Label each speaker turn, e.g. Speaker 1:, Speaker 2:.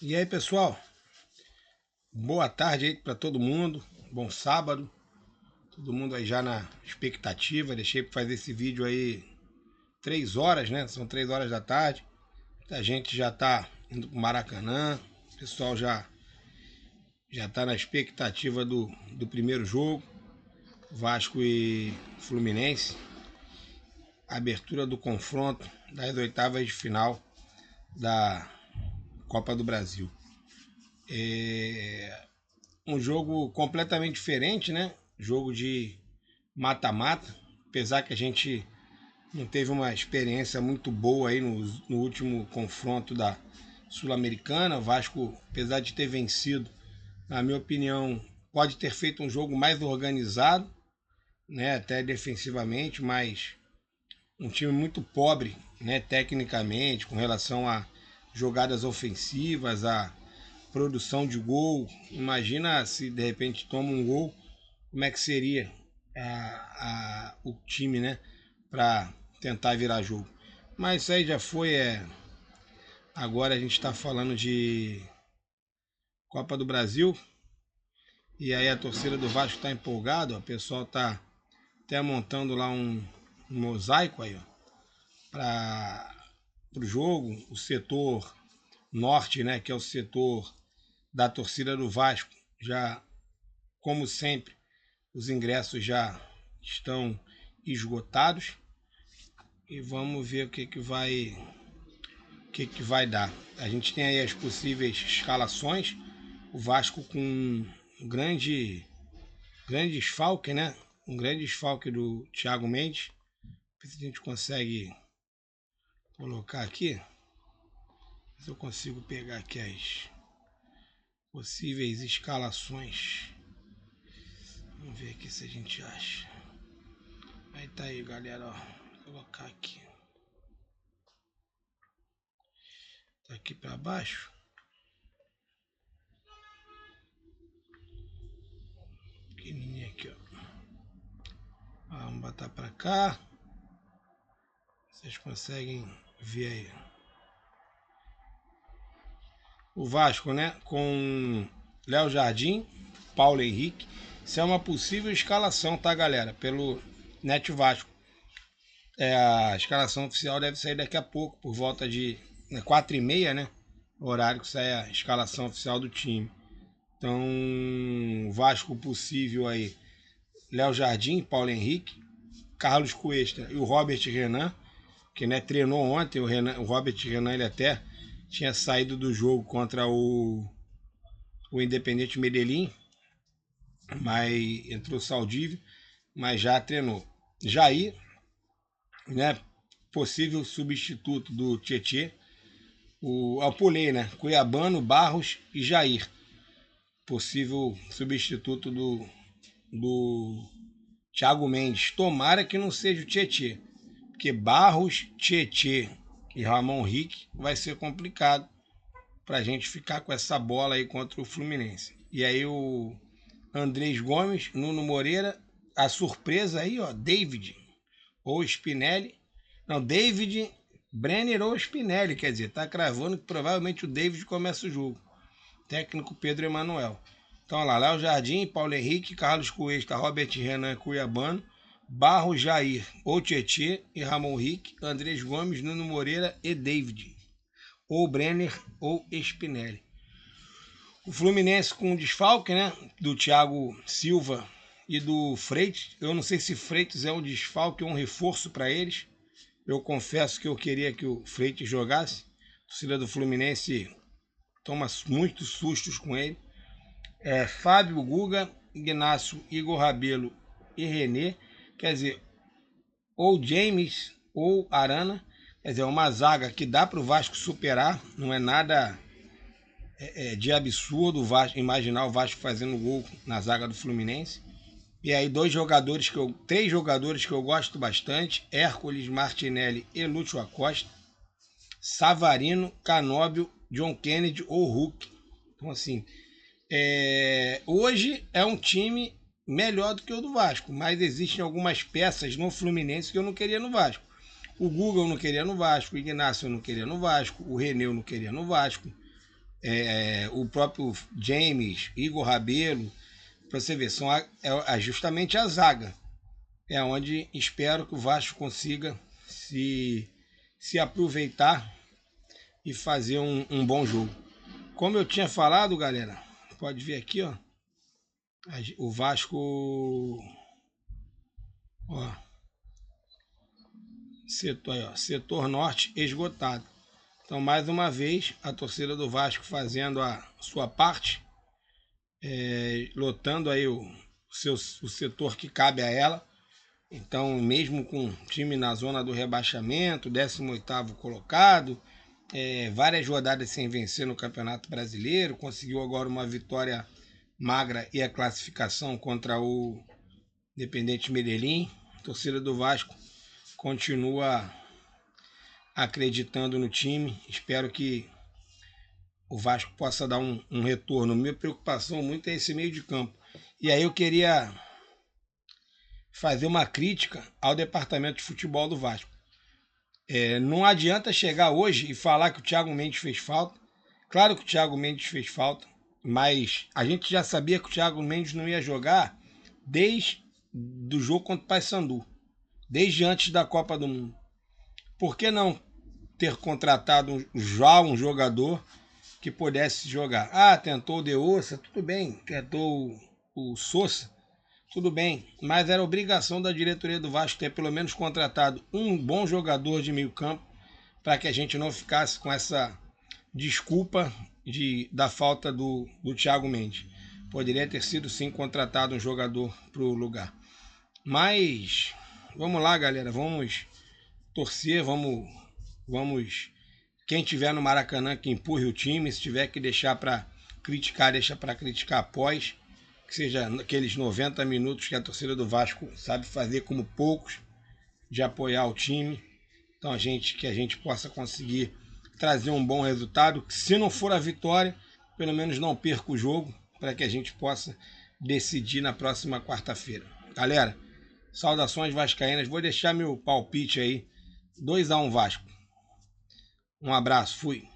Speaker 1: E aí, pessoal? Boa tarde aí para todo mundo. Bom sábado. Todo mundo aí já na expectativa. Deixei para fazer esse vídeo aí 3 horas, né? São 3 horas da tarde. A gente já tá indo pro Maracanã. O pessoal já tá na expectativa do primeiro jogo. Vasco e Fluminense. Abertura do confronto das oitavas de final da Copa do Brasil. Um jogo completamente diferente, né? Jogo de mata-mata, apesar que a gente não teve uma experiência muito boa aí no último confronto da Sul-Americana. O Vasco, apesar de ter vencido, na minha opinião, pode ter feito um jogo mais organizado, né? Até defensivamente, mas um time muito pobre, né? Tecnicamente, com relação a jogadas ofensivas, a produção de gol. Imagina se de repente toma um gol, como é que seria o time, né? Para tentar virar jogo. Mas isso aí já foi. Agora a gente está falando de Copa do Brasil. E aí a torcida do Vasco está empolgada. O pessoal está até montando lá um mosaico aí, ó, para o jogo. O setor norte, né? Que é o setor da torcida do Vasco. Já, como sempre, os ingressos já estão esgotados. E vamos ver o que vai dar. A gente tem aí as possíveis escalações. O Vasco com um grande desfalque, né? Um grande desfalque do Thiago Mendes. Ver se a gente consegue colocar aqui. Se eu consigo pegar aqui as possíveis escalações. Vamos ver aqui se a gente acha. Aí tá aí, galera, ó. Vou colocar aqui. Tá aqui para baixo. Pequenininha aqui, ó. Vamos botar para cá. Vocês conseguem ver aí. O Vasco, né? Com Léo Jardim, Paulo Henrique. Isso é uma possível escalação, tá, galera? Pelo Net Vasco. A escalação oficial deve sair daqui a pouco, por volta de 4h30, né? O horário que sai a escalação oficial do time. Então, Vasco possível aí. Léo Jardim, Paulo Henrique, Carlos Cuesta e o Robert Renan, que, né, treinou ontem. O Robert Renan, ele até tinha saído do jogo contra o Independiente Medellín, mas entrou Saldívio, mas já treinou. Jair, né, possível substituto do Tietê. Eu pulei, né? Cuiabano, Barros e Jair. Possível substituto do Thiago Mendes. Tomara que não seja o Tietê, porque Barros, Tietê e Ramon Henrique vai ser complicado para a gente ficar com essa bola aí contra o Fluminense. E aí o Andrés Gomes, Nuno Moreira, a surpresa aí, ó, David ou Spinelli. Não, David, Brenner ou Spinelli, quer dizer, tá cravando que provavelmente o David começa o jogo. Técnico Pedro Emanuel. Então, olha lá, Léo Jardim, Paulo Henrique, Carlos Cuesta, Robert Renan Cuiabano, Barro Jair ou Tietê e Ramon Henrique, Andrés Gomes, Nuno Moreira e David. Ou Brenner ou Spinelli. O Fluminense com desfalque, né? Do Thiago Silva e do Freitas. Eu não sei se Freitas é um desfalque ou um reforço para eles. Eu confesso que eu queria que o Freitas jogasse. A torcida do Fluminense toma muitos sustos com ele. Fábio, Guga, Ignacio, Igor Rabelo e René. Quer dizer, ou James ou Arana. Quer dizer, uma zaga que dá para o Vasco superar. Não é nada de absurdo o Vasco, imaginar o Vasco fazendo gol na zaga do Fluminense. E aí três jogadores que eu gosto bastante: Hércules, Martinelli e Lúcio Acosta, Savarino, Canóbio, John Kennedy ou Hulk. Então, assim, hoje é um time melhor do que o do Vasco, mas existem algumas peças no Fluminense que eu não queria no Vasco. O Guga eu não queria no Vasco, o Ignacio eu não queria no Vasco, o René eu não queria no Vasco, o próprio James, Igor Rabelo, para você ver, justamente a zaga. É onde espero que o Vasco consiga se aproveitar e fazer um bom jogo. Como eu tinha falado, galera, pode ver aqui, ó. O Vasco, ó, setor norte esgotado. Então, mais uma vez, a torcida do Vasco fazendo a sua parte, lotando aí o setor que cabe a ela. Então, mesmo com time na zona do rebaixamento, 18º colocado, várias rodadas sem vencer no Campeonato Brasileiro, conseguiu agora uma vitória magra e a classificação contra o Independente Medellín. A torcida do Vasco continua acreditando no time. Espero que o Vasco possa dar um retorno. Minha preocupação muito é esse meio de campo. E aí eu queria fazer uma crítica ao departamento de futebol do Vasco. Não adianta chegar hoje e falar que o Thiago Mendes fez falta. Claro que o Thiago Mendes fez falta, mas a gente já sabia que o Thiago Mendes não ia jogar desde o jogo contra o Paysandu, desde antes da Copa do Mundo. Por que não ter contratado já um jogador que pudesse jogar? Tentou o De Ossa, tudo bem, tentou o Sousa, tudo bem, mas era obrigação da diretoria do Vasco ter pelo menos contratado um bom jogador de meio campo para que a gente não ficasse com essa desculpa da falta do Thiago Mendes. Poderia ter sido sim contratado um jogador para o lugar. Mas vamos lá, galera, vamos torcer, vamos quem tiver no Maracanã que empurre o time, se tiver que deixar para criticar, deixa para criticar após, que seja aqueles 90 minutos que a torcida do Vasco sabe fazer como poucos, de apoiar o time. Então que a gente possa conseguir trazer um bom resultado, que se não for a vitória, pelo menos não perca o jogo, para que a gente possa decidir na próxima quarta-feira. Galera, saudações vascaínas, vou deixar meu palpite aí, 2-1 Vasco. Um abraço, fui.